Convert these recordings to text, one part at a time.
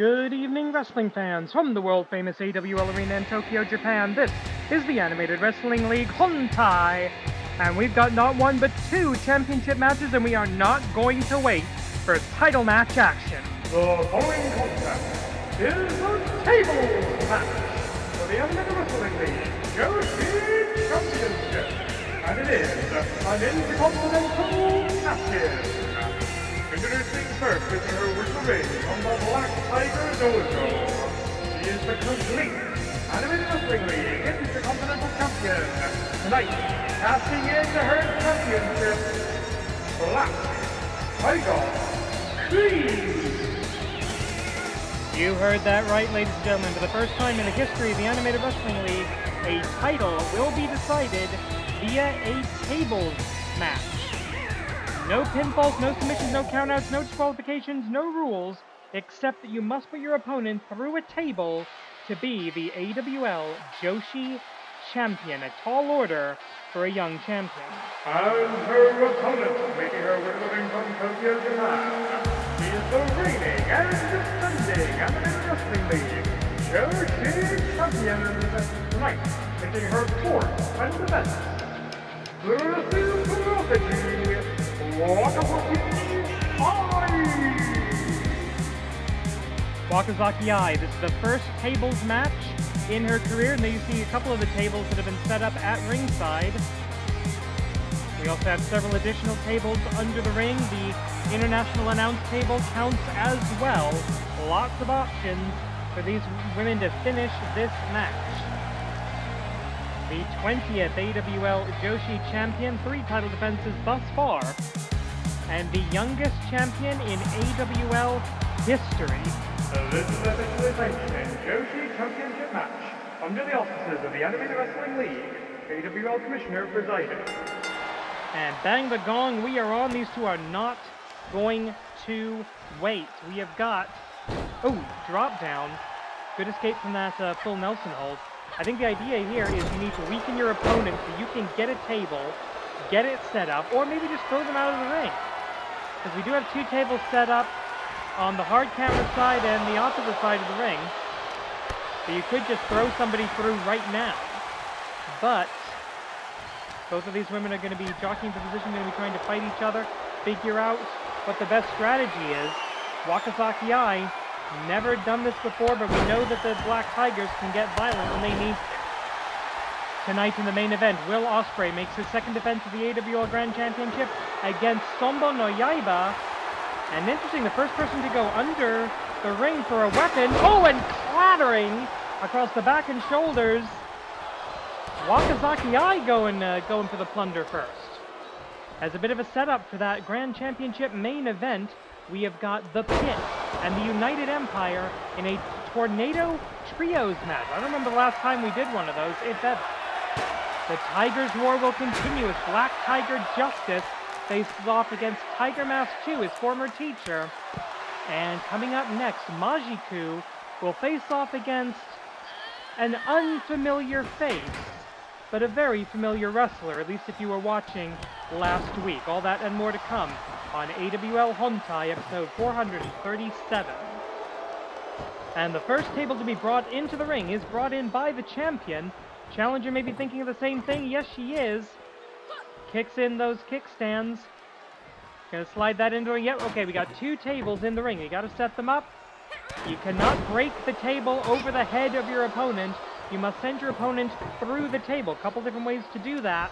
Good evening, wrestling fans from the world-famous AWL Arena in Tokyo, Japan. This is the Animated Wrestling League Hontai, and we've got not one but two championship matches, and we are not going to wait for title match action. The following contest is the table match for the Animated Wrestling League Joshi Championship, and it is an intercontinental match. Introducing first with her with the ring from the Black Tiger Dojo. She is the complete Animated Wrestling League Intercontinental Champion. Tonight, casting in her championship, Black Tiger Queen. You heard that right, ladies and gentlemen. For the first time in the history of the Animated Wrestling League, a title will be decided via a tables match. No pinfalls, no submissions, no countouts, no disqualifications, no rules, except that you must put your opponent through a table to be the AWL Joshi Champion, a tall order for a young champion. And her opponent, making her way living from Tokyo, Japan, she is the reigning and defending Animated Wrestling League Joshi Champion. Tonight, making her fourth and the best. Wakazaki Eye. This is the first tables match in her career, and there you see a couple of the tables that have been set up at ringside. We also have several additional tables under the ring. The international announce table counts as well. Lots of options for these women to finish this match. The 20th AWL Joshi champion, 3 title defenses thus far, and the youngest champion in AWL history. So this is the officially sanctioned Joshi championship match under the auspices of the Animated Wrestling League, AWL Commissioner presiding. And bang the gong, we are on. These two are not going to wait. We have got, drop down. Good escape from that full Nelson hold. I think the idea here is you need to weaken your opponent so you can get a table, get it set up, or maybe just throw them out of the ring. Because we do have 2 tables set up on the hard camera side and the opposite side of the ring. So you could just throw somebody through right now. But both of these women are going to be jockeying for position, going to be trying to fight each other, figure out what the best strategy is. Wakazaki Eye, never done this before, but we know that the Black Tigers can get violent when they need to. Tonight in the main event, Will Ospreay makes his second defense of the AWL Grand Championship against Sonbou no Yaiba. And interesting, the first person to go under the ring for a weapon. Oh, and clattering across the back and shoulders. Wakazaki Eye going for the plunder first. As a bit of a setup for that Grand Championship main event, we have got the Pit and the United Empire in a Tornado Trios match. I don't remember the last time we did one of those, if ever. The Tigers' war will continue as Black Tiger Justice faces off against Tiger Mask 2, his former teacher. And coming up next, Majiku will face off against an unfamiliar face, but a very familiar wrestler, at least if you were watching last week. All that and more to come on AWL Hontai, episode 437. And the first table to be brought into the ring is brought in by the champion. Challenger may be thinking of the same thing. Yes, she is. Kicks in those kickstands. Gonna slide that into the ring. Yep, okay, we got 2 tables in the ring. You gotta set them up. You cannot break the table over the head of your opponent. You must send your opponent through the table. A couple different ways to do that.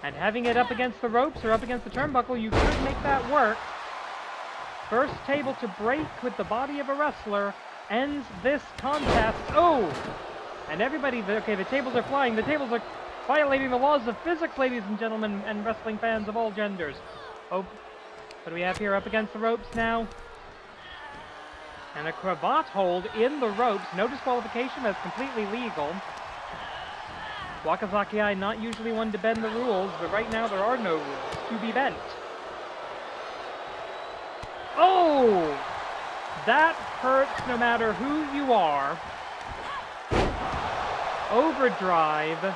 And having it up against the ropes or up against the turnbuckle, you could make that work. First table to break with the body of a wrestler ends this contest. Oh! And everybody, okay, the tables are flying. The tables are violating the laws of physics, ladies and gentlemen, and wrestling fans of all genders. Oh, what do we have here up against the ropes now? And a cravat hold in the ropes. No disqualification, that's completely legal. Wakazaki Eye not usually one to bend the rules, but right now there are no rules to be bent. Oh! That hurts no matter who you are. Overdrive.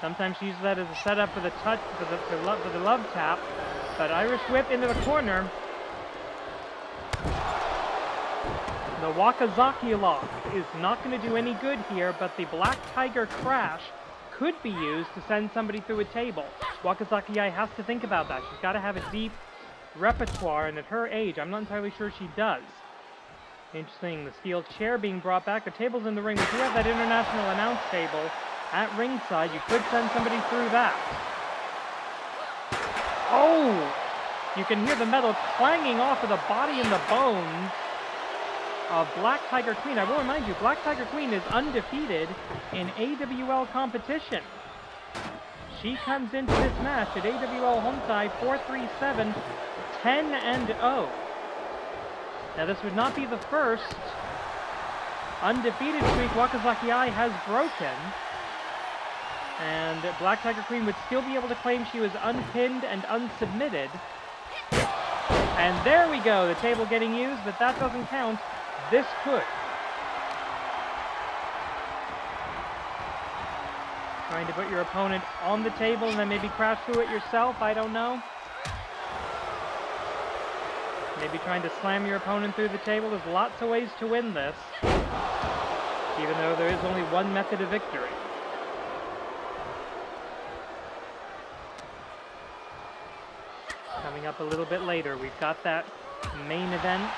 Sometimes she uses that as a setup for the touch, for the love tap. But Irish whip into the corner. The Wakazaki lock is not going to do any good here, but the Black Tiger crash could be used to send somebody through a table. Wakazaki has to think about that. She's got to have a deep repertoire, and at her age, I'm not entirely sure she does. Interesting, the steel chair being brought back. The table's in the ring. We do have that international announce table at ringside. You could send somebody through that. Oh! You can hear the metal clanging off of the body and the bones of Black Tiger Queen. I will remind you, Black Tiger Queen is undefeated in AWL competition. She comes into this match at AWL Hontai 437, 10-0. Now this would not be the first undefeated streak Wakazaki has broken. And Black Tiger Queen would still be able to claim she was unpinned and unsubmitted. And there we go, the table getting used, but that doesn't count. This could. Trying to put your opponent on the table and then maybe crash through it yourself, I don't know. Maybe trying to slam your opponent through the table. There's lots of ways to win this, even though there is only one method of victory. Coming up a little bit later, we've got that main event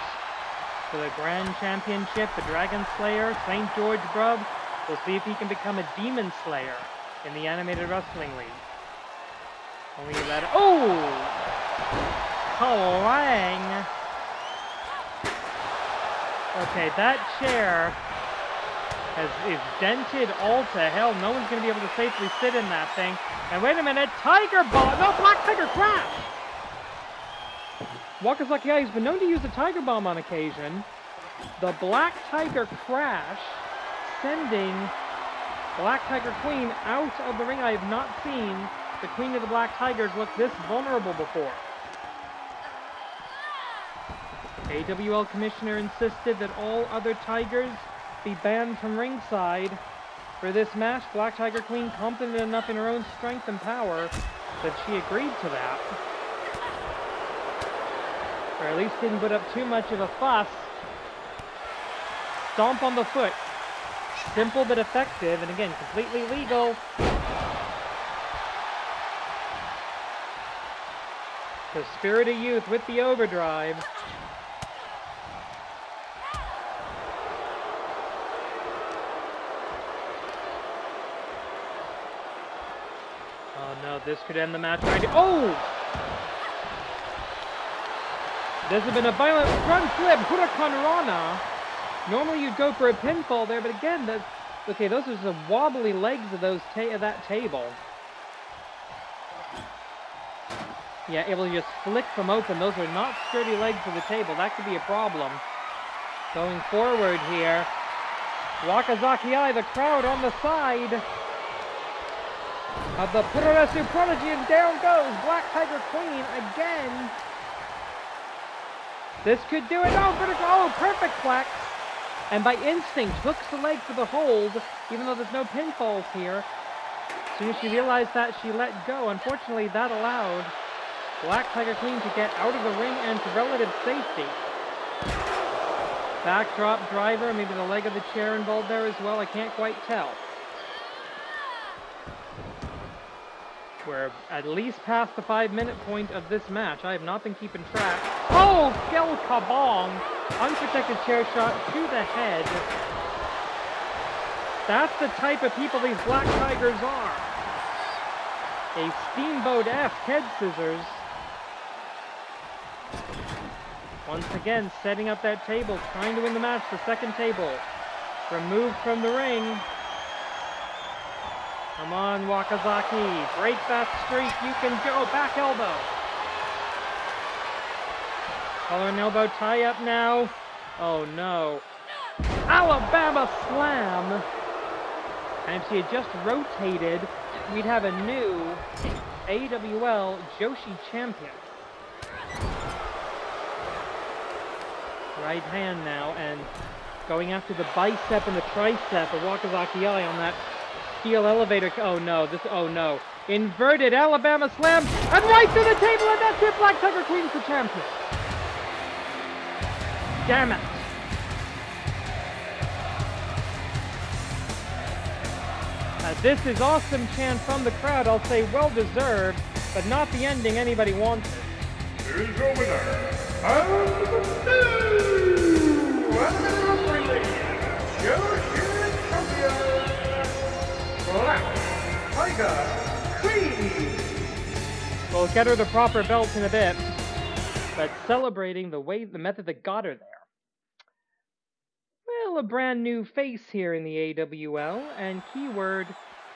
for the Grand Championship, the Dragon Slayer, St. George Brub. We'll see if he can become a Demon Slayer in the Animated Wrestling League. Only that. Oh! Clang! Okay, that chair is dented all to hell. No one's going to be able to safely sit in that thing. And wait a minute, Tiger Bomb! No, Black Tiger Crash! Wakazaki has been known to use the Tiger Bomb on occasion. The Black Tiger Crash, sending Black Tiger Queen out of the ring. I have not seen the Queen of the Black Tigers look this vulnerable before. AWL Commissioner insisted that all other Tigers be banned from ringside for this match. Black Tiger Queen, confident enough in her own strength and power, that she agreed to that. Or at least didn't put up too much of a fuss. Stomp on the foot. Simple but effective, and again, completely legal. The Spirit of Youth with the overdrive. Oh no, this could end the match right. Oh! This has been a violent front flip, Huracan Rana. Normally you'd go for a pinfall there, but again, okay, those are the wobbly legs of that table. Yeah, able to just flick them open. Those are not sturdy legs of the table. That could be a problem. Going forward here, Wakazaki, the crowd on the side of the Puroresu Prodigy, and down goes Black Tiger Queen again. This could do it. Oh, perfect flex. And by instinct, hooks the leg for the hold, even though there's no pinfalls here. As soon as she realized that, she let go. Unfortunately, that allowed Black Tiger Queen to get out of the ring and to relative safety. Backdrop driver, maybe the leg of the chair involved there as well. I can't quite tell. We're at least past the 5-minute point of this match. I have not been keeping track. Oh, Kel Kabong! Unprotected chair shot to the head. That's the type of people these Black Tigers are. A Steamboat-esque head scissors. Once again, setting up that table, trying to win the match. The second table removed from the ring. Come on, Wakazaki. Break that streak. You can go. Back elbow. Collar and elbow tie up now. Oh no. Alabama slam. And if she had just rotated, we'd have a new AWL Joshi champion. Right hand now, and going after the bicep and the tricep of Wakazaki on that steel elevator. Oh no, oh no. Inverted Alabama slam, and right through the table, and that's it! Black Tiger Queen's the champion. Damn it. This is awesome chant from the crowd. I'll say well deserved, but not the ending anybody wanted. Here's your winner, and the new Ospreay League Joshi champion, Black Tiger Queen. We'll get her the proper belt in a bit, but celebrating the method that got her there. Well, a brand new face here in the AWL, and keyword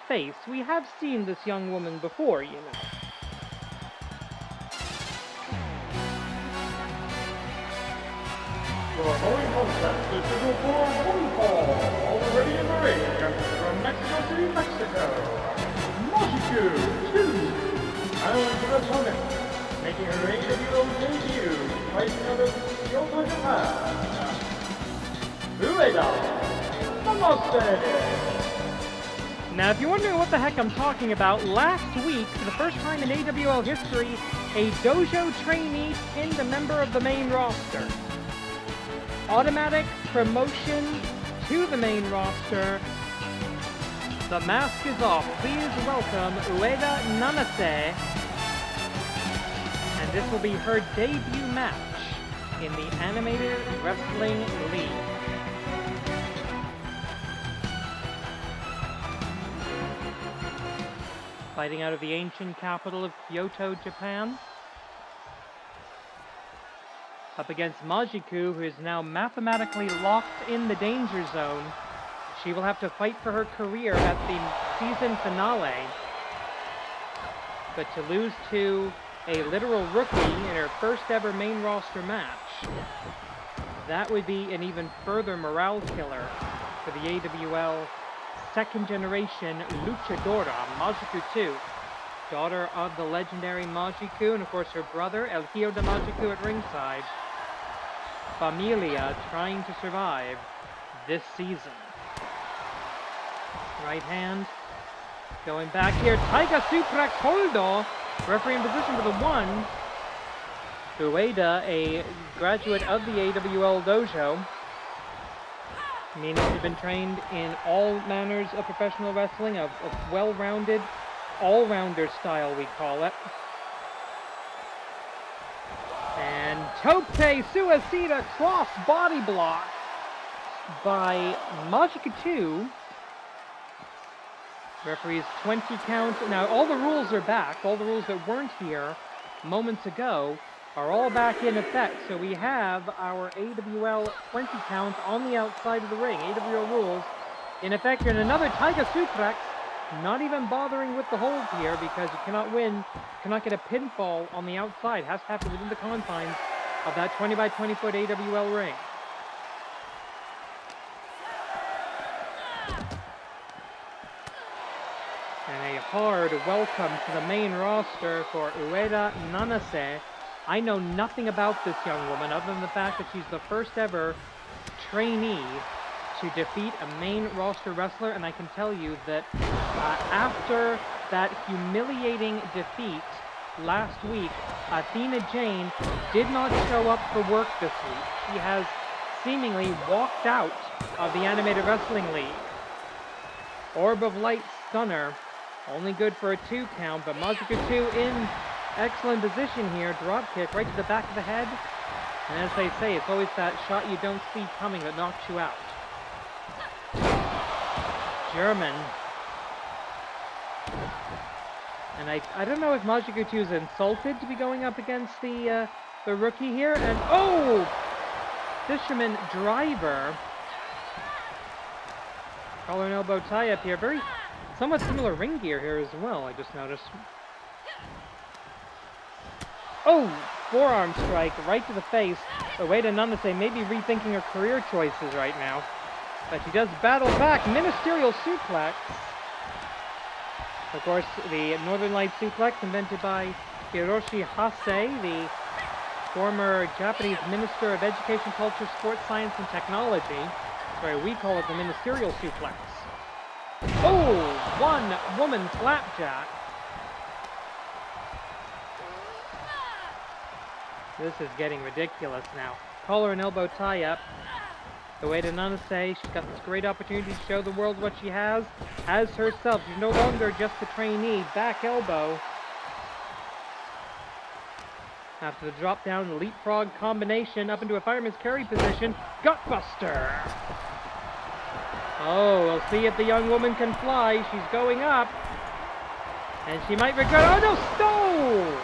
face. We have seen this young woman before, you know. For our following contest is scheduled for one fall, already in the ring, from Mexico City, Mexico, Majiku 2. And for the opponent, making her AWL debut, fighting out of Kyoto, Japan, Ueda, Nanase. Now, if you're wondering what the heck I'm talking about, last week, for the first time in AWL history, a dojo trainee pinned a member of the main roster. Automatic promotion to the main roster. The mask is off. Please welcome Ueda Nanase. And this will be her debut match in the Animated Wrestling League. Fighting out of the ancient capital of Kyoto, Japan. Up against Majiku, who is now mathematically locked in the danger zone. She will have to fight for her career at the season finale. But to lose to a literal rookie in her first ever main roster match, that would be an even further morale killer for the AWL second generation luchadora, Majiku 2. Daughter of the legendary Majiku, and of course her brother, El Hijo de Majiku at ringside. Familia trying to survive this season. Right hand. Going back here. Taiga suplex holdo. Referee in position for the 1. Ueda, a graduate of the AWL dojo. Meaning she's been trained in all manners of professional wrestling, of well-rounded, all-rounder style we call it. And Tope Suicida cross body block by Majiku 2. Referee's 20 count. Now all the rules are back. All the rules that weren't here moments ago are all back in effect. So we have our AWL 20 count on the outside of the ring. AWL rules in effect. And another Taiga suplex. Not even bothering with the hold here because you cannot win, cannot get a pinfall on the outside. Has to happen within the confines of that 20 by 20 foot AWL ring. And a hard welcome to the main roster for Ueda Nanase. I know nothing about this young woman other than the fact that she's the first ever trainee to defeat a main roster wrestler, and I can tell you that after that humiliating defeat last week, Athena Jane did not show up for work this week. She has seemingly walked out of the Animated Wrestling League. Orb of Light Stunner, only good for a 2 count, but Majiku 2 in excellent position here. Drop kick right to the back of the head. And as they say, it's always that shot you don't see coming that knocks you out. German. And I don't know if Majiku 2 is insulted to be going up against the rookie here. And oh! Fisherman driver. Collar and elbow tie up here. Very somewhat similar ring gear here as well, I just noticed. Oh! Forearm strike right to the face. Ueda Nanase may be rethinking her career choices right now. But she does battle back. Ministerial suplex. Of course, the Northern Light suplex invented by Hiroshi Hase, the former Japanese Minister of Education, Culture, Sports, Science, and Technology. Sorry, we call it the Ministerial suplex. Oh! One woman flapjack. This is getting ridiculous now. Collar and elbow tie-up. Ueda Nanase, she's got this great opportunity to show the world what she has as herself. She's no longer just a trainee. Back elbow. After the drop down, the leapfrog combination up into a fireman's carry position. Gutbuster! Oh, we'll see if the young woman can fly. She's going up. And she might regret. Oh no, stone!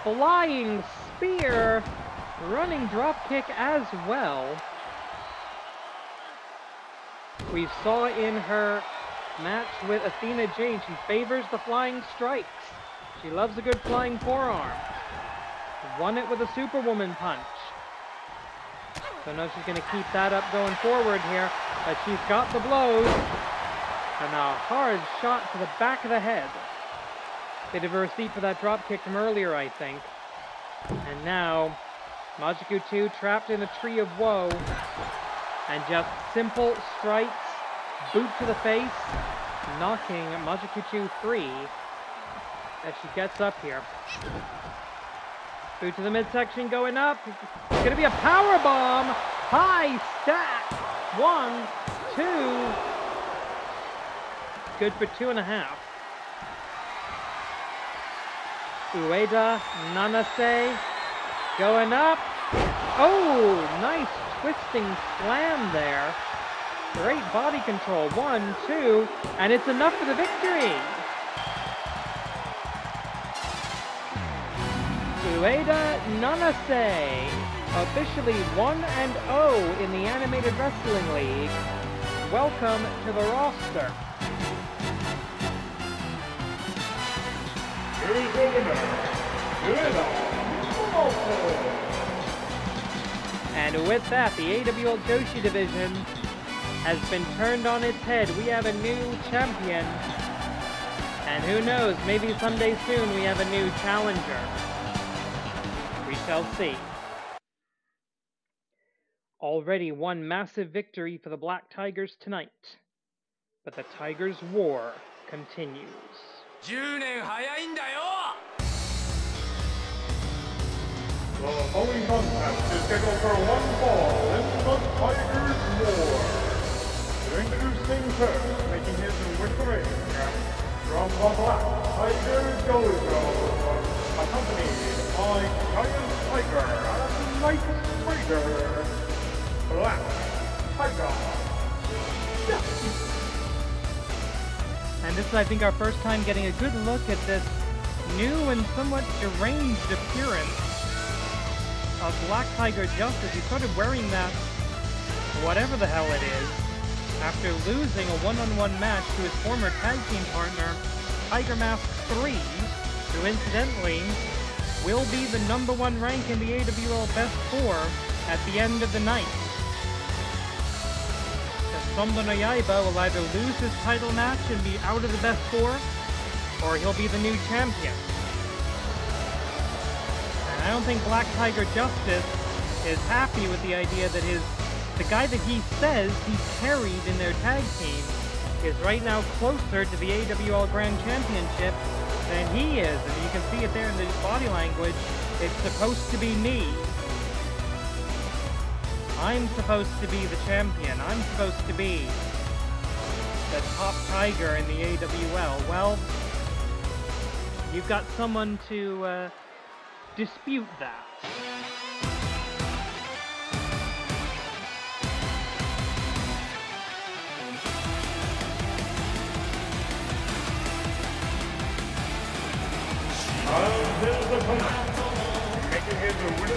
Flying spear. Running drop kick as well. We saw in her match with Athena Jane, she favors the flying strikes. She loves a good flying forearm. Won it with a Superwoman punch. So now she's going to keep that up going forward here. But she's got the blows. And a hard shot to the back of the head. They did a receipt for that drop kick from earlier, I think. And now Majiku 2 trapped in a tree of woe. And just simple strikes. Boot to the face. Knocking Majiku 2 free. As she gets up here. Boot to the midsection going up. It's going to be a power bomb. High stack. 1, 2. Good for 2.5. Ueda, Nanase. Going up. Oh, nice twisting slam there. Great body control. 1, 2. And it's enough for the victory. Ueda Nanase, officially 1-0 in the Animated Wrestling League. Welcome to the roster. Here's the winner, Ueda Nanase. And with that, the AWL Joshi division has been turned on its head. We have a new champion. And who knows, maybe someday soon we have a new challenger. We shall see. Already one massive victory for the Black Tigers tonight. But the Tigers' war continues. 10年早いんだよ! The following contest is scheduled for one fall in the Tigers' War. Introducing first, making his way to the ring, from the Black Tigers Dojo, accompanied by Giant Tiger and Night Spider. Black Tiger. Yes. And this is, I think, our first time getting a good look at this new and somewhat deranged appearance of Black Tiger Justice. He started wearing that, whatever the hell it is, after losing a one-on-one match to his former tag team partner, Tiger Mask 3, who incidentally will be the #1 rank in the AWL Best 4 at the end of the night. Sonbou no Yaiba will either lose his title match and be out of the Best 4, or he'll be the new champion. And I don't think Black Tiger Justice is happy with the idea that the guy that he says he carried in their tag team is right now closer to the AWL Grand Championship than he is. And you can see it there in the body language. It's supposed to be me. I'm supposed to be the champion. I'm supposed to be the top tiger in the AWL. Well, you've got someone to dispute that. His opponent, making his winning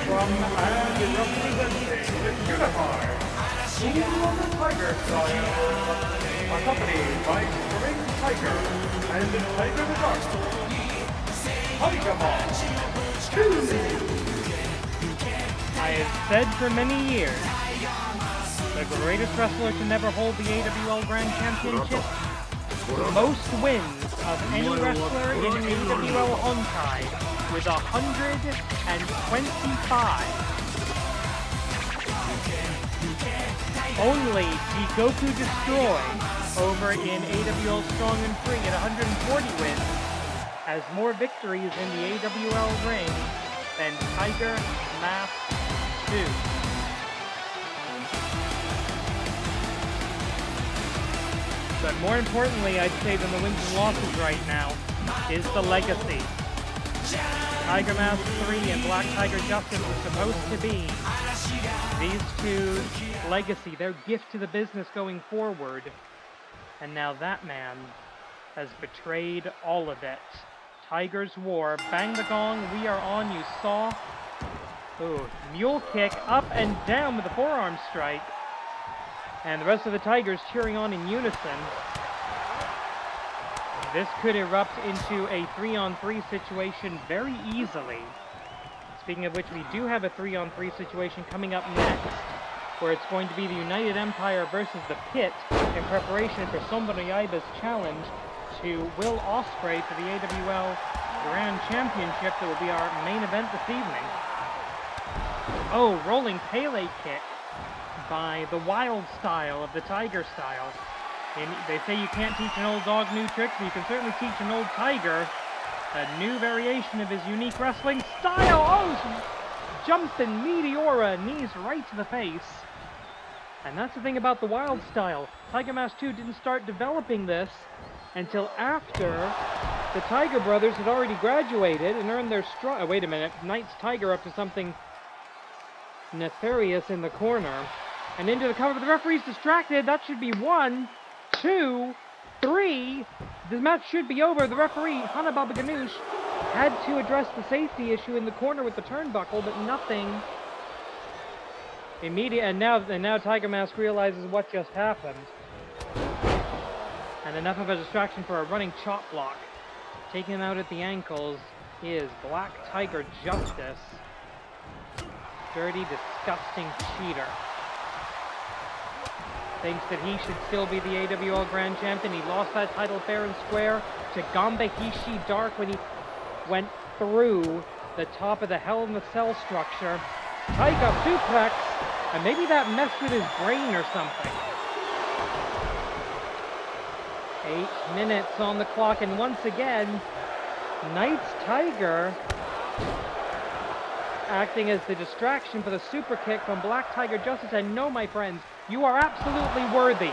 from and representing the unified Super Tiger style, accompanied by String Tiger and Tiger the Dark, Tiger Ball 2. I have said for many years, the greatest wrestler to never hold the AWL Grand Championship, most wins of any wrestler in AWL Hontai with 125. Only Jigoku Destroy over in AWL Strong and Free at 140 wins. has more victories in the AWL ring than Tiger Mask 2. But more importantly, I'd say than the wins and losses right now is the legacy. Tiger Mask 3 and Black Tiger Justice were supposed to be these two legacy, their gift to the business going forward. And now that man has betrayed all of it. Tiger's War, bang the gong, we are on, you saw. Ooh, mule kick up and down with the forearm strike. And the rest of the Tigers cheering on in unison. This could erupt into a 3-on-3 situation very easily. Speaking of which, we do have a 3-on-3 situation coming up next, where it's going to be the United Empire versus the Pit in preparation for Sonbou Yaiba's challenge to Will Ospreay for the AWL Grand Championship that will be our main event this evening. Oh, rolling Pele kick by the Wild style of the Tiger style. And they say you can't teach an old dog new tricks, but you can certainly teach an old tiger a new variation of his unique wrestling style. Oh, jumping Meteora, knees right to the face. And that's the thing about the Wild style. Tiger Mask 2 didn't start developing this until after the Tiger brothers had already graduated and earned their stride. Oh, wait a minute. Knight's Tiger up to something nefarious in the corner. And into the cover, but the referee's distracted. That should be 1, 2, 3. The match should be over. The referee, Hanababa Ganoush, had to address the safety issue in the corner with the turnbuckle, but nothing immediate. And now Tiger Mask realizes what just happened. And enough of a distraction for a running chop block. Taking him out at the ankles is Black Tiger Justice. Dirty, disgusting cheater. Thinks that he should still be the AWL Grand Champion. He lost that title fair and square to Gamba Hishi Dark when he went through the top of the Hell in the Cell structure. Tiger suplex, and maybe that messed with his brain or something. 8 minutes on the clock, and once again, Knight's Tiger acting as the distraction for the super kick from Black Tiger Justice. And no, my friends, you are absolutely worthy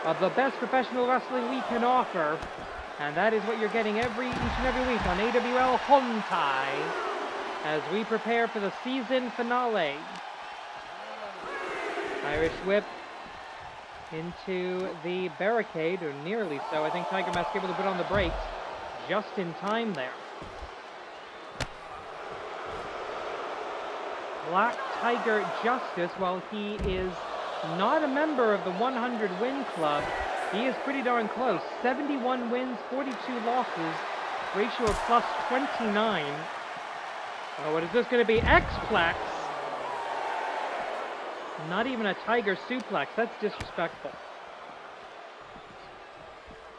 of the best professional wrestling we can offer. And that is what you're getting each and every week on AWL Hontai as we prepare for the season finale. Irish whip into the barricade, or nearly so. I think Tiger Mask able to put on the brakes just in time there. Black Tiger Justice, while he is not a member of the 100 win club, he is pretty darn close. 71 wins, 42 losses, ratio of plus 29. Oh, what is this going to be? X-Plex! Not even a Tiger suplex. That's disrespectful.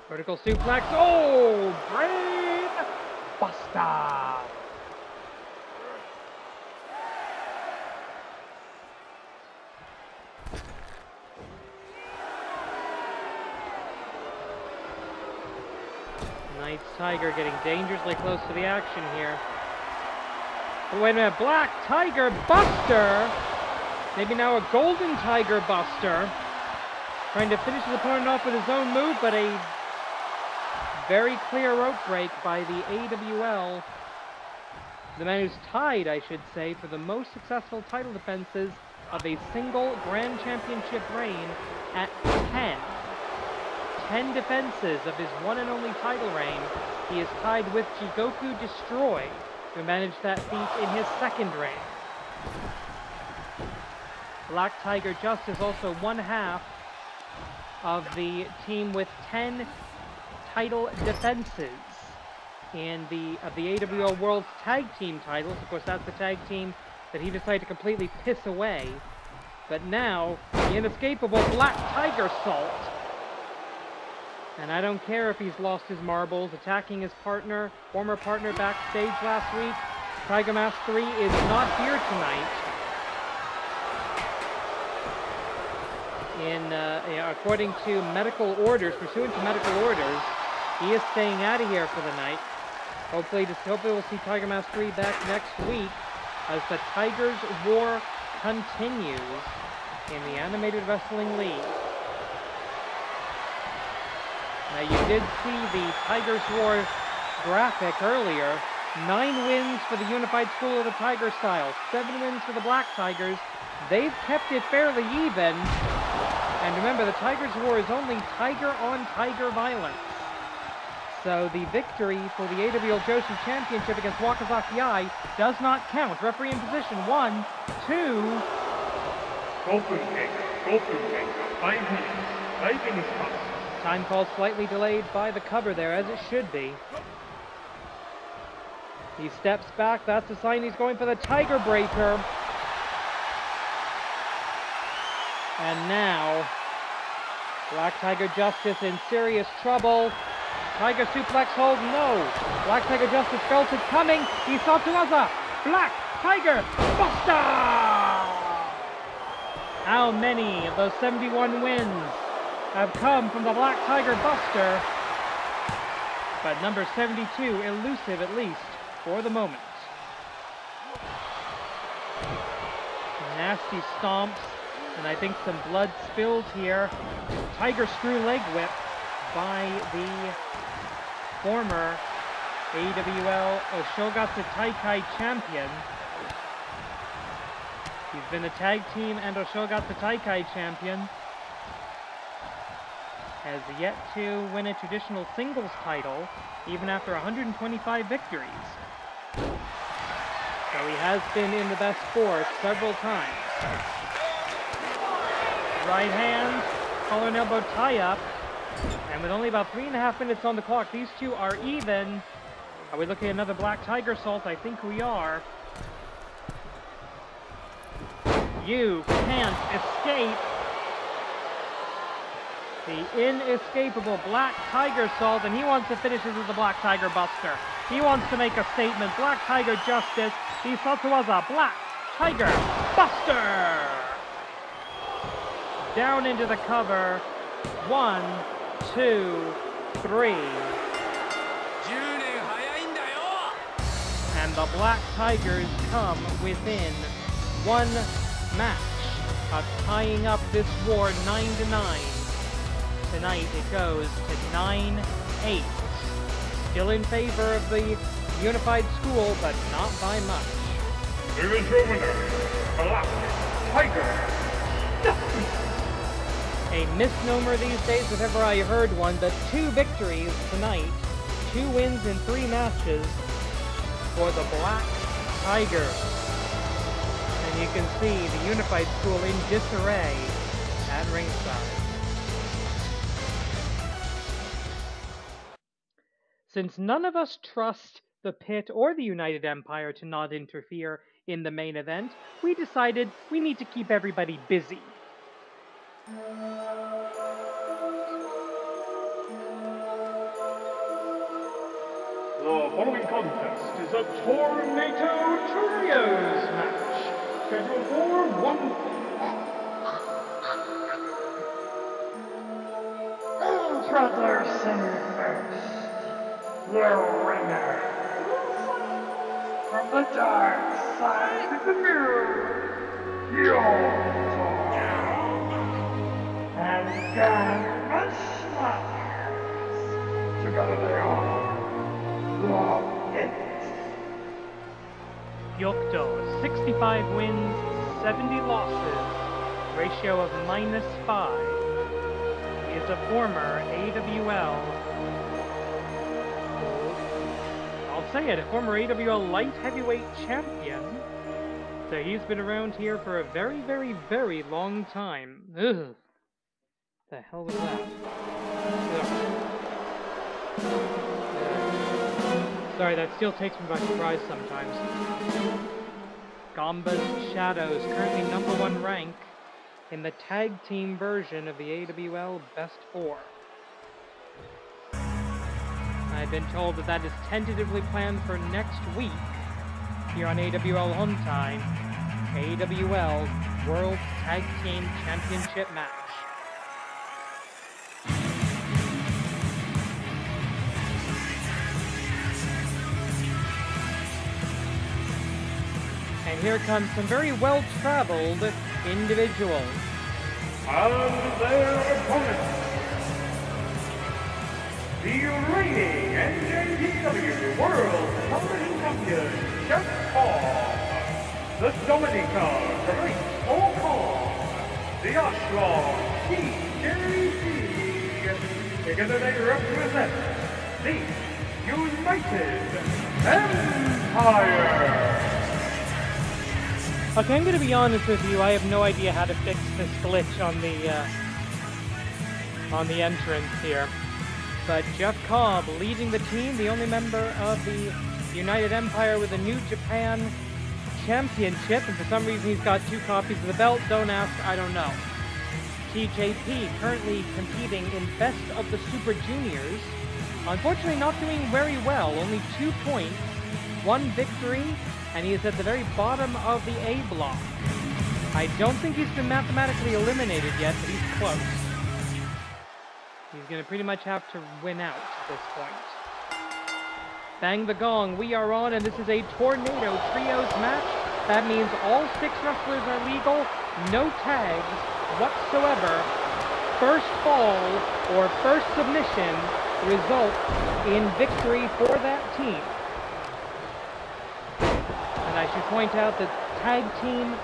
Vertical suplex. Oh! Brain buster! Knight's Tiger getting dangerously close to the action here. But wait a minute, Black Tiger Buster! Maybe now a Golden Tiger Buster. Trying to finish his opponent off with his own move, but a very clear rope break by the AWL. The man who's tied, I should say, for the most successful title defenses of a single Grand Championship reign at 10. 10 defenses of his one and only title reign. He is tied with Jigoku Destroy, who managed that feat in his second reign. Black Tiger Justice also one half of the team with 10 title defenses of the AWL World's Tag Team titles. Of course, that's the tag team that he decided to completely piss away. But now, the inescapable Black Tiger Salt. And I don't care if he's lost his marbles, attacking his partner, former partner backstage last week. Tiger Mask 3 is not here tonight. According to medical orders, pursuant to medical orders, he is staying out of here for the night. Hopefully we'll see Tiger Mask 3 back next week as the Tigers War continues in the Animated Wrestling League. Now you did see the Tigers War graphic earlier. 9 wins for the Unified School of the Tiger style, 7 wins for the Black Tigers. They've kept it fairly even. And remember, the Tigers War is only tiger-on-tiger violence. So the victory for the AWL Joshi Championship against Wakazaki does not count. Referee in position. 1, 2. Golden kick. 5 minutes. 5 minutes past. Time call slightly delayed by the cover there, as it should be. He steps back. That's a sign he's going for the Tiger Breaker. And now, Black Tiger Justice in serious trouble. Tiger suplex hold, no. Black Tiger Justice felt it coming. He saw Tuaza. Black Tiger Buster! How many of those 71 wins have come from the Black Tiger Buster? But number 72, elusive at least for the moment. Nasty stomps, and I think some blood spills here. Tiger screw leg whip by the former AWL Oshogatsu Taikai champion. He's been a tag team and Oshogatsu Taikai champion. Has yet to win a traditional singles title, even after 125 victories. So he has been in the best four several times. Right hand, collar and elbow tie-up. And with only about 3.5 minutes on the clock, these two are even. Are we looking at another Black Tiger Salt? I think we are. You can't escape the inescapable Black Tiger Salt, and he wants to finish this with the Black Tiger Buster. He wants to make a statement. Black Tiger Justice. He saw to us a Black Tiger Buster. Down into the cover. 1, 2, 3. And the Black Tigers come within 1 match of tying up this war 9-9. Tonight it goes to 9-8. Still in favor of the Unified School, but not by much. Here is your winner, Black Tiger Justice. A misnomer these days if ever I heard one, but 2 victories tonight, 2 wins in 3 matches for the Black Tigers. And you can see the Unified School in disarray at ringside. Since none of us trust the Pit or the United Empire to not interfere in the main event, we decided we need to keep everybody busy. The following contest is a Tornado Trios match, scheduled for 1. Introducing first, the winner from the dark side of the moon, Yaiba, and God Slackers. Together they are. Yokto, 65 wins, 70 losses, ratio of -5. He is a former AWL, I'll say it, a former AWL light heavyweight champion. So he's been around here for a very, very, very long time. Ugh. The hell was that? Ugh. Sorry, that still takes me by surprise sometimes. Gamba's Shadows, currently #1 rank in the tag team version of the AWL Best 4. I've been told that that is tentatively planned for next week here on AWL Hontai, AWL World Tag Team Championship match. And here comes some very well-traveled individuals. And their opponents, the reigning NJPW World Television Champion, Jeff Cobb, the Dominica Great Kong, the Ospreay TJP. Together they represent the United Empire. Okay, I'm going to be honest with you. I have no idea how to fix this glitch on the entrance here. But Jeff Cobb leading the team, the only member of the United Empire with a New Japan Championship, and for some reason he's got 2 copies of the belt. Don't ask, I don't know. TJP currently competing in Best of the Super Juniors. Unfortunately not doing very well, only 2 points, 1 victory, and he is at the very bottom of the A block. I don't think he's been mathematically eliminated yet, but he's close. He's going to pretty much have to win out at this point. Bang the gong, we are on, and this is a Tornado Trios match. That means all 6 wrestlers are legal, no tags whatsoever. First fall or first submission results in victory for that team. And I should point out that tag team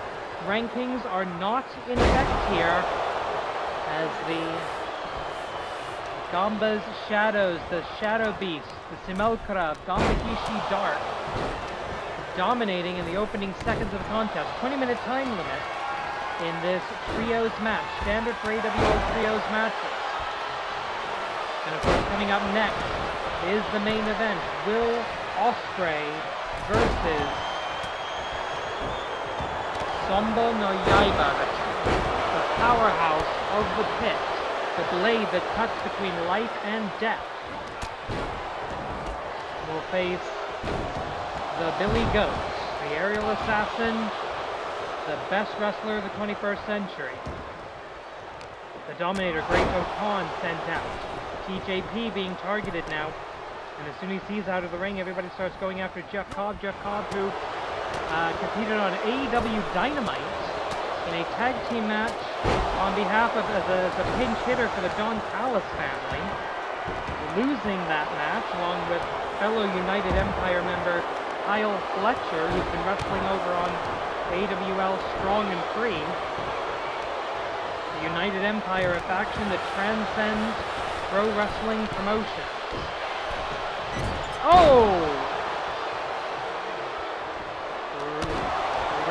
rankings are not in effect here, as the Gamba's Shadows, the Shadow Beast, the Simulcra, Gambahishi Dark, dominating in the opening seconds of the contest. 20-minute time limit in this Trios match, standard for AWL Trios matches. And of course, coming up next is the main event, Will Ospreay versus Sonbou no Yaiba, the powerhouse of the pit, the blade that cuts between life and death. Will face the Billy Goat, the aerial assassin, the best wrestler of the 21st century. The Dominator, Great Khan, sent out. TJP being targeted now. And as soon as he's out of the ring, everybody starts going after Jeff Cobb. Jeff Cobb, who competed on AEW Dynamite in a tag team match on behalf of, as a pinch hitter for the Don Callis family. Losing that match, along with fellow United Empire member Kyle Fletcher, who's been wrestling over on AWL Strong and Free. The United Empire, a faction that transcends pro wrestling promotions. Oh!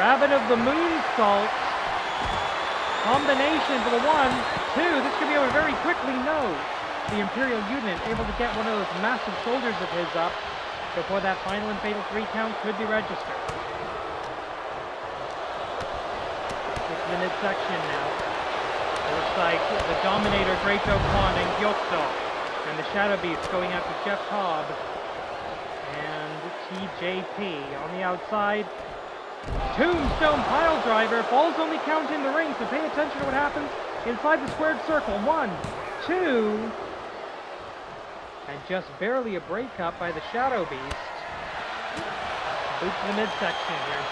Rabbit of the Moonsault. Combination for the 1, 2. This could be over very quickly. No. The Imperial unit able to get one of those massive shoulders of his up before that final and fatal 3 count could be registered. It's the midsection now. It looks like the Dominator, Great Khan, and Gyokdo, and the Shadow Beast going after Jeff Cobb and TJP on the outside. Tombstone pile driver, falls only count in the ring, so pay attention to what happens inside the squared circle. 1, 2, and just barely a breakup by the Shadow Beast. Boot to the midsection here.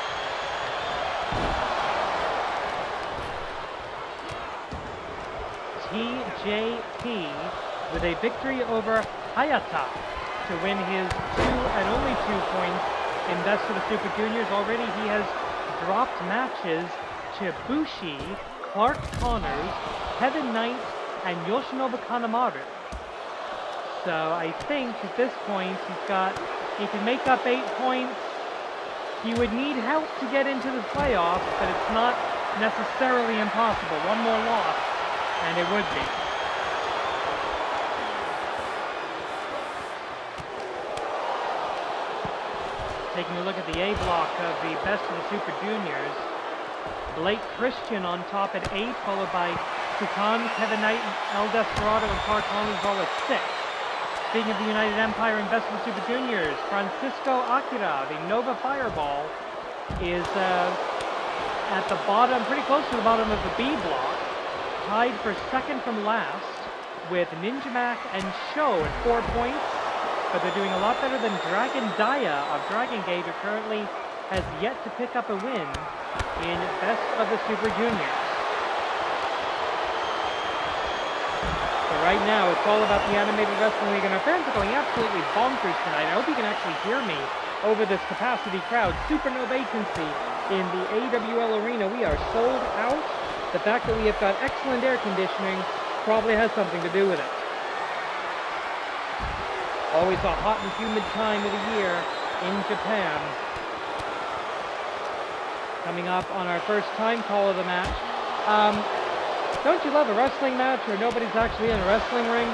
TJP with a victory over Hayata to win his 2 and only 2 points in Best of the Super Juniors. Already he has dropped matches to Bushi, Clark Connors, Kevin Knight, and Yoshinobu Kanemaru. So I think at this point he can make up 8 points. He would need help to get into the playoffs, but it's not necessarily impossible. One more loss, and it would be. Taking a look at the A block of the Best of the Super Juniors. Blake Christian on top at 8, followed by Kukan, Kevin Knight, El Desperado, and Clark Connors all at 6. Speaking of the United Empire and Best of the Super Juniors, Francisco Akira, the Nova Fireball, is at the bottom, pretty close to the bottom of the B block, tied for second from last with Ninja Mac and Sho at 4 points, but they're doing a lot better than Dragon Daya of Dragon Gate, who currently has yet to pick up a win in Best of the Super Juniors. So right now, it's all about the Animated Wrestling League, and our fans are going absolutely bonkers tonight. I hope you can actually hear me over this capacity crowd. Super no vacancy in the AWL arena. We are sold out. The fact that we have got excellent air conditioning probably has something to do with it. Always a hot and humid time of the year in Japan. Coming up on our first time call of the match. Don't you love a wrestling match where nobody's actually in a wrestling ring?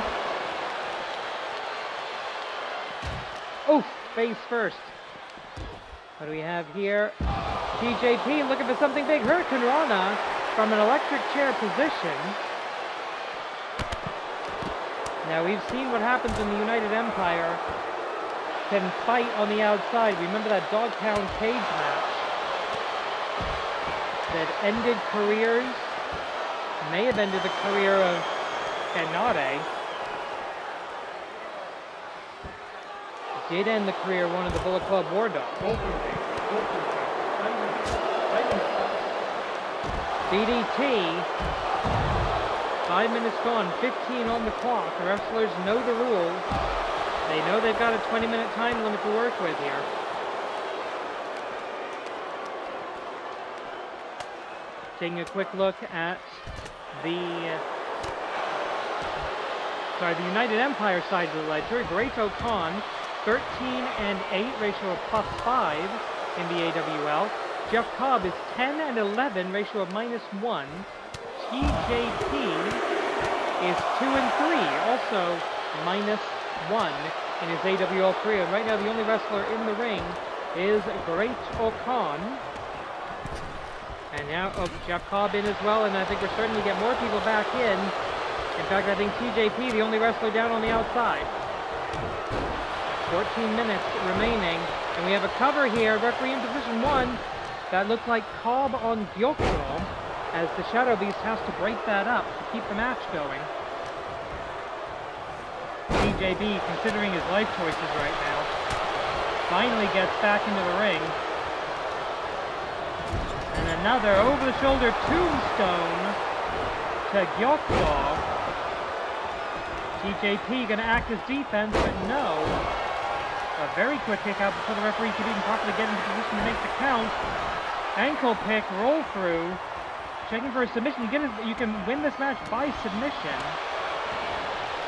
Oof, face first. What do we have here? TJP looking for something big. Hurricane Rana from an electric chair position. Now we've seen what happens when the United Empire can fight on the outside. Remember that Dogtown cage match that ended careers? May have ended the career of Nanase. Did end the career of one of the Bullet Club War Dogs. DDT. 5 minutes gone, 15 on the clock. The wrestlers know the rules. They know they've got a 20-minute time limit to work with here. Taking a quick look at the United Empire side of the ledger. Great Okan, 13-8, ratio of +5 in the AWL. Jeff Cobb is 10-11, ratio of -1. TJP is 2-3, also -1 in his AWL career. And right now, the only wrestler in the ring is Great Okan. And now, Jeff Cobb in as well, and I think we're starting to get more people back in. In fact, I think TJP, the only wrestler down on the outside. 14 minutes remaining, and we have a cover here. Referee in position 1. That looked like Cobb on Gyokuro, as the Shadow Beast has to break that up to keep the match going. TJB, considering his life choices right now, finally gets back into the ring. And another over-the-shoulder tombstone to Gyokuro. TJP going to act as defense, but no. A very quick kick out before the referee could even properly get into position to make the count. Ankle pick, roll through. Checking for a submission. You can win this match by submission.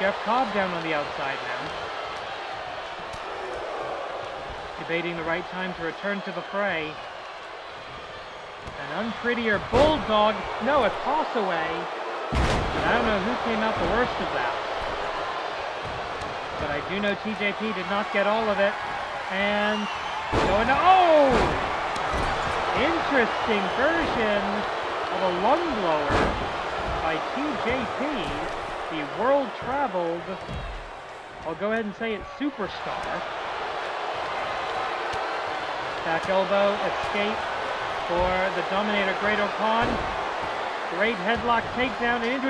Jeff Cobb down on the outside now. Debating the right time to return to the fray. An unprettier bulldog. No, a toss away. And I don't know who came out the worst of that. But I do know TJP did not get all of it. And going to... Oh! Interesting version of a lung blower by TJP, the world-traveled, I'll go ahead and say it's superstar. Back elbow, escape for the Dominator Great Okan. Great headlock takedown and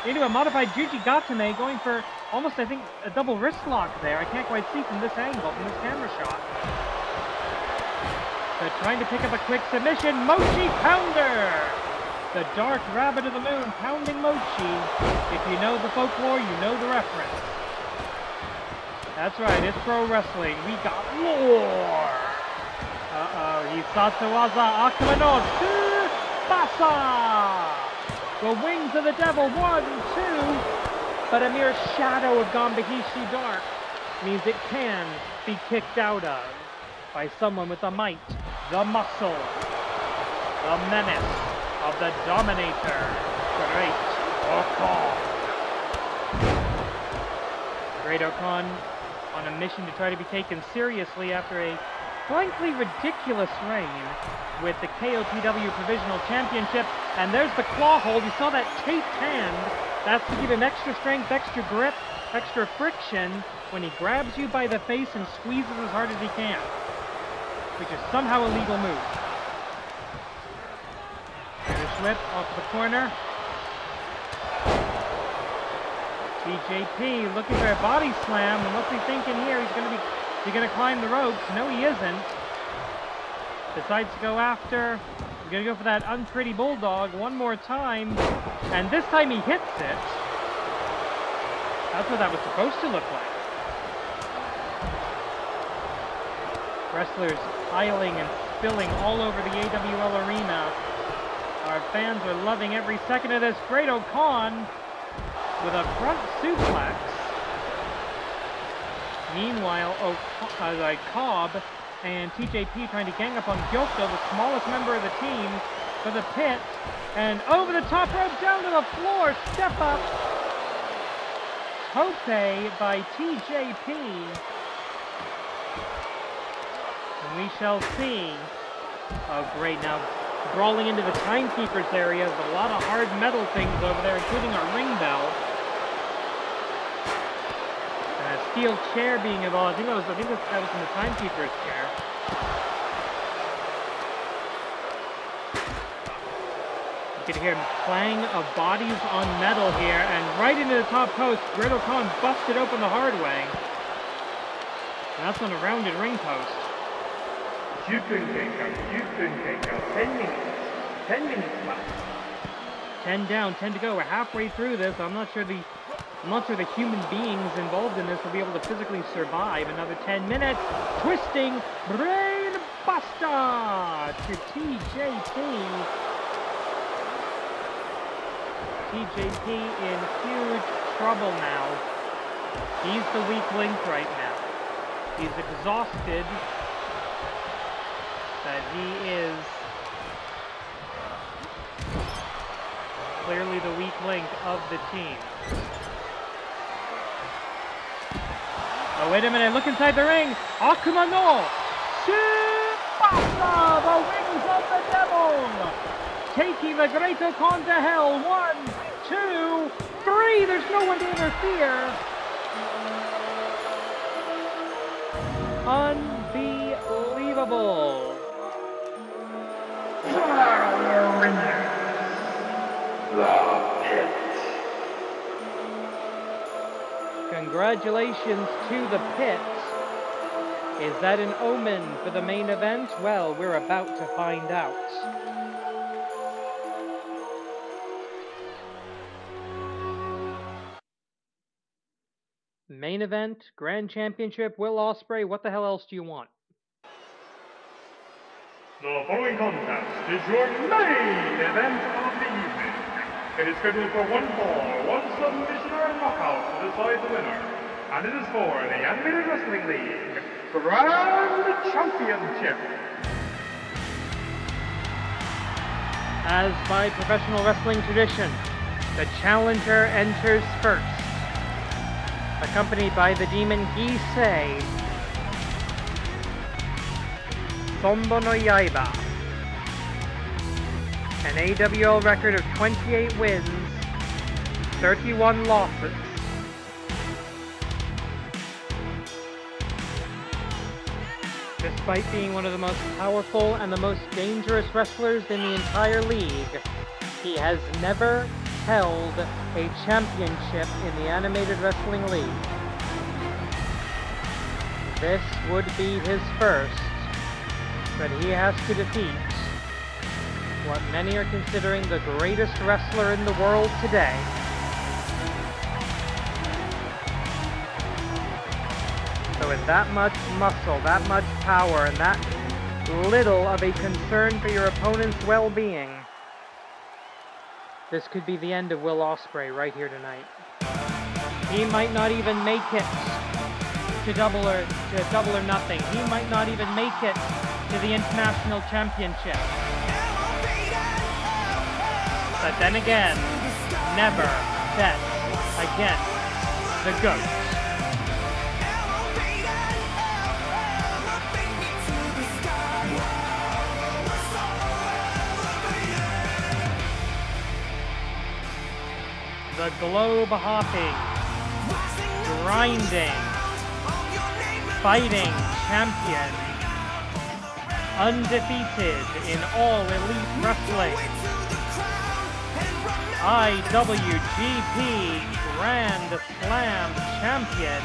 into a modified Jujigatame, going for almost, I think, a double wrist lock there. I can't quite see from this angle, from this camera shot. But trying to pick up a quick submission, Mochi Pounder! The Dark Rabbit of the Moon pounding Mochi. If you know the folklore, you know the reference. That's right, it's pro wrestling. We got lore! Hisatsuwaza Akuma no Tsubasa! The Wings of the Devil, 1, 2. But a mere shadow of Gambahishi Dark means it can be kicked out of by someone with the might, the muscle, the menace of the Dominator, Great Okan. Great Okan on a mission to try to be taken seriously after a frankly ridiculous reign with the KOPW Provisional Championship. And there's the claw hold. You saw that taped hand. That's to give him extra strength, extra grip, extra friction when he grabs you by the face and squeezes as hard as he can, which is somehow a legal move. British whip off the corner. TJP looking for a body slam, and what's he thinking here? He's going to climb the ropes. No, he isn't. decides to go after. He's gonna go for that unpretty bulldog one more time, and this time he hits it. That's what that was supposed to look like. Wrestlers piling and spilling all over the AWL arena. Our fans are loving every second of this. Great Okan with a front suplex. Meanwhile, Cobb and TJP trying to gang up on Gyoko, the smallest member of the team, for the pit. And over the top rope, down to the floor, step up. Tope by TJP. And we shall see. Oh, great. Now, brawling into the timekeeper's area. There's a lot of hard metal things over there, including a ring bell. And a steel chair being involved. I think that was in the timekeeper's chair. You can hear clang of bodies on metal here, and right into the top post. Great Okan busted open the hard way. And that's on a rounded ring post. 10分経過、10分経過、10 minutes. 10 minutes left. 10 down, 10 to go. We're halfway through this. I'm not sure the human beings involved in this will be able to physically survive another 10 minutes. Twisting brain buster to TJP. TJP in huge trouble now. He's the weak link right now. He's exhausted. That he is clearly the weak link of the team. Oh, wait a minute, look inside the ring! Akuma no Shibata, the wings of the devil! Taking the Great Okan to hell. 1, 2, 3, there's no one to interfere! Unbelievable! Congratulations to the Pit. Is that an omen for the main event? Well, we're about to find out. Main event, Grand Championship, Will Ospreay, what the hell else do you want? The following contest is your main event of the evening. It is scheduled for one fall, one submission or knockout to decide the winner. And it is for the Animated Wrestling League Grand Championship. As by professional wrestling tradition, the challenger enters first, accompanied by the demon Gisei, Sonbou no Yaiba, an AWL record of 28 wins, 31 losses. Despite being one of the most powerful and the most dangerous wrestlers in the entire league, he has never held a championship in the Animated Wrestling League. This would be his first, but he has to defeat what many are considering the greatest wrestler in the world today. So with that much muscle, that much power, and that little of a concern for your opponent's well-being, this could be the end of Will Ospreay right here tonight. He might not even make it to double or nothing. He might not even make it to the International Championship. But then again, never bet against the GOAT. The globe-hopping, grinding, fighting champion, undefeated in all elite wrestling, IWGP Grand Slam champion,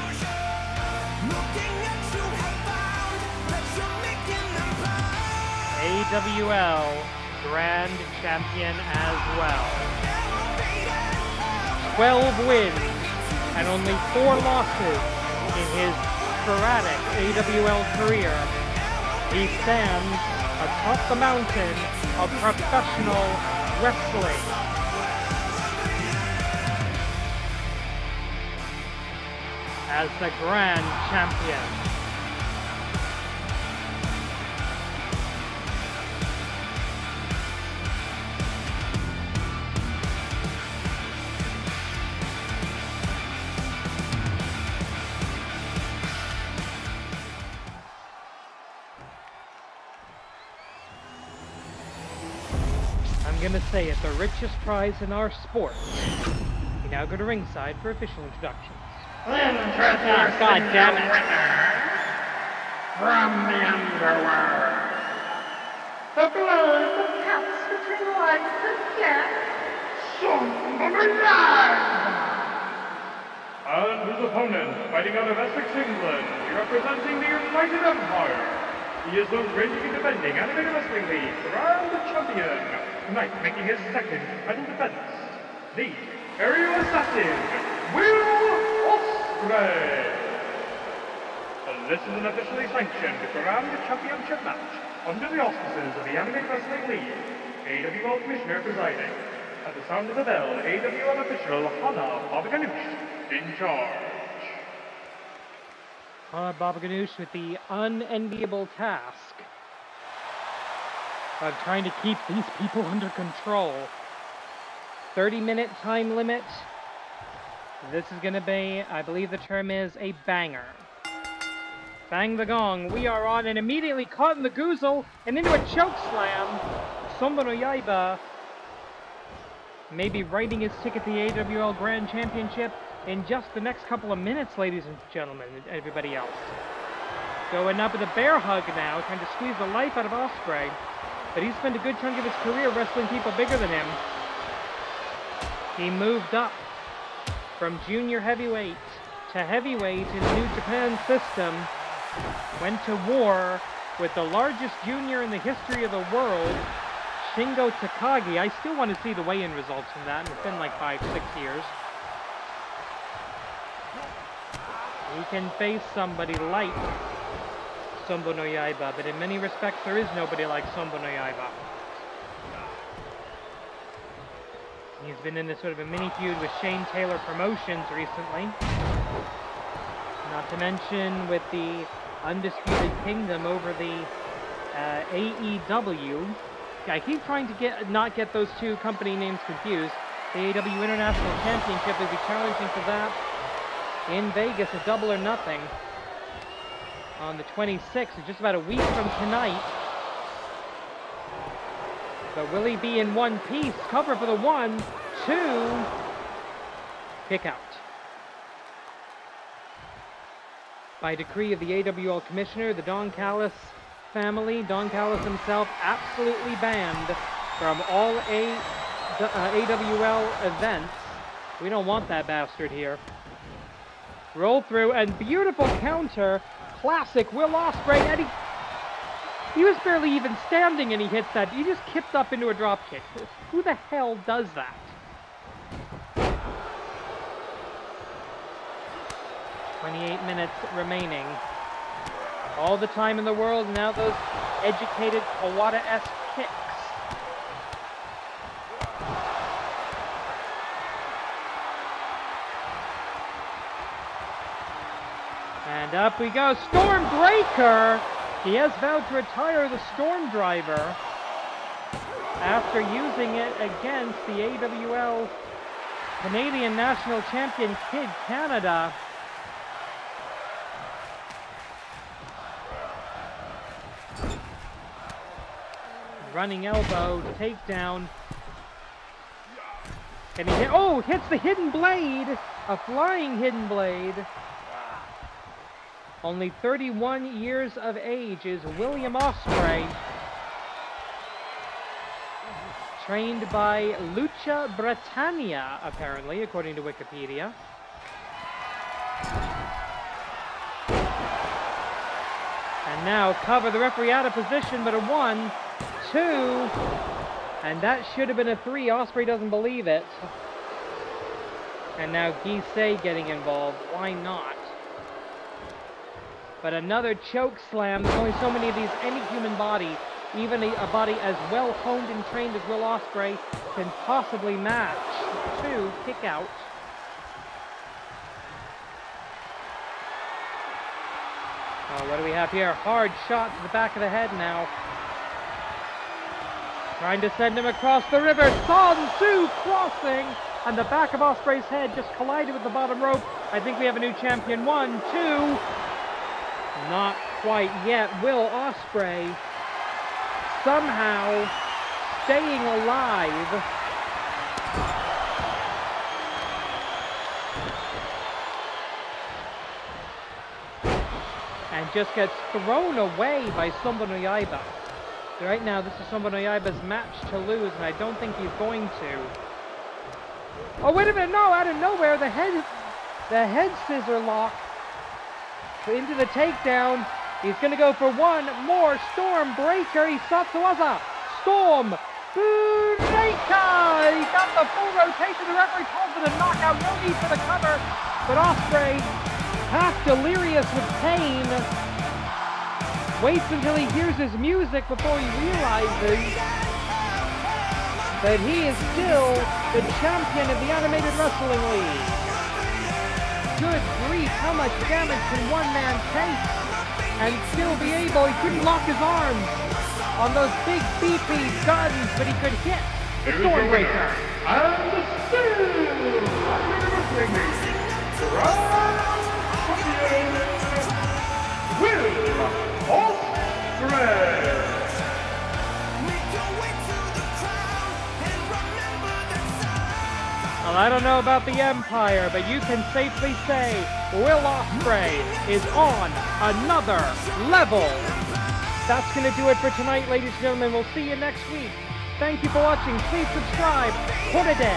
AWL Grand Champion as well. 12 wins and only 4 losses in his sporadic AWL career. He stands atop the mountain of professional wrestling. As the Grand Champion. I'm gonna say it, the richest prize in our sport. We now go to ringside for official introductions. God damn it. From the underworld, the blood that cuts between life and death, Sonbou. And his opponent, fighting out of Essex, England, representing the United Empire. He is the reigning defending Animated Wrestling League Grand Champion, tonight making his second title defense, the Aerial Assassin, Ospreay. This is an officially sanctioned Grand Championship match under the auspices of the Animated Wrestling League. AWL Commissioner presiding. At the sound of the bell, AWL official Hana Babaganoush in charge. Hana Babaganoush with the unenviable task of trying to keep these people under control. 30-minute time limit. This is going to be, I believe the term is, a banger. Bang the gong. We are on and immediately caught in the goozle and into a choke slam. Sonbou no Yaiba may be writing his ticket to the AWL Grand Championship in just the next couple of minutes, ladies and gentlemen, and everybody else. Going up with a bear hug now, trying to squeeze the life out of Ospreay. But he's spent a good chunk of his career wrestling people bigger than him. He moved up from junior heavyweight to heavyweight in the New Japan system. Went to war with the largest junior in the history of the world, Shingo Takagi. I still want to see the weigh-in results from that, and it's been like 5-6 years. He can face somebody like Sonbou no Yaiba, but in many respects there is nobody like Sonbou no Yaiba. He's been in a sort of a mini feud with Shane Taylor Promotions recently. Not to mention with the Undisputed Kingdom over the AEW. I keep trying to not get those two company names confused. The AEW International Championship will be challenging for that in Vegas at Double or Nothing on the 26th, just about a week from tonight. But will he be in one piece? Cover for the 1, 2, kick out. By decree of the AWL Commissioner, the Don Callis family, Don Callis himself, absolutely banned from all AWL events. We don't want that bastard here. Roll through, and beautiful counter. Classic Will Ospreay, and he was barely even standing and he hits that. He just kipped up into a drop kick. Who the hell does that? "28 minutes remaining. All the time in the world, and now those educated Kawada-esque kicks. And up we go. Stormbreaker! He has vowed to retire the Storm Driver after using it against the AWL Canadian National Champion Kid Canada. Running elbow, takedown. And he hits the hidden blade! A flying hidden blade. Only 31 years of age is William Ospreay. Trained by Lucha Britannia, apparently, according to Wikipedia. And now cover, the referee out of position, but a 1, 2. And that should have been a 3. Ospreay doesn't believe it. And now Gisei getting involved. Why not? But another choke slam. There's only so many of these any human body, even a body as well honed and trained as Will Ospreay, can possibly match. 2, kick out. Oh, what do we have here? Hard shot to the back of the head now. Trying to send him across the river. Sonbou crossing. And the back of Ospreay's head just collided with the bottom rope. I think we have a new champion. 1, 2. Not quite yet. Will Ospreay somehow staying alive. And just gets thrown away by Sonbou no Yaiba. Right now, this is Sonbou no Yaiba's match to lose, and I don't think he's going to. Oh, wait a minute, no, out of nowhere, the head scissor lock into the takedown. He's going to go for one more Storm Breaker. Isatsuwaza, Storm Breaker. He got the full rotation. The referee calls it a knockout. No need for the cover. But Ospreay, half delirious with pain, waits until he hears his music before he realizes that he is still the champion of the Animated Wrestling League. Good grief, how much damage can one man take and still be able? He couldn't lock his arms on those big beefy guns, but he could hit the Stormbreaker. And still, Animated Wrestling League, Will Ospreay. Well, I don't know about the Empire, but you can safely say Will Ospreay is on another level. That's going to do it for tonight, ladies and gentlemen. We'll see you next week. Thank you for watching. Please subscribe. Korede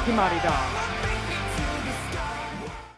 Kimarida.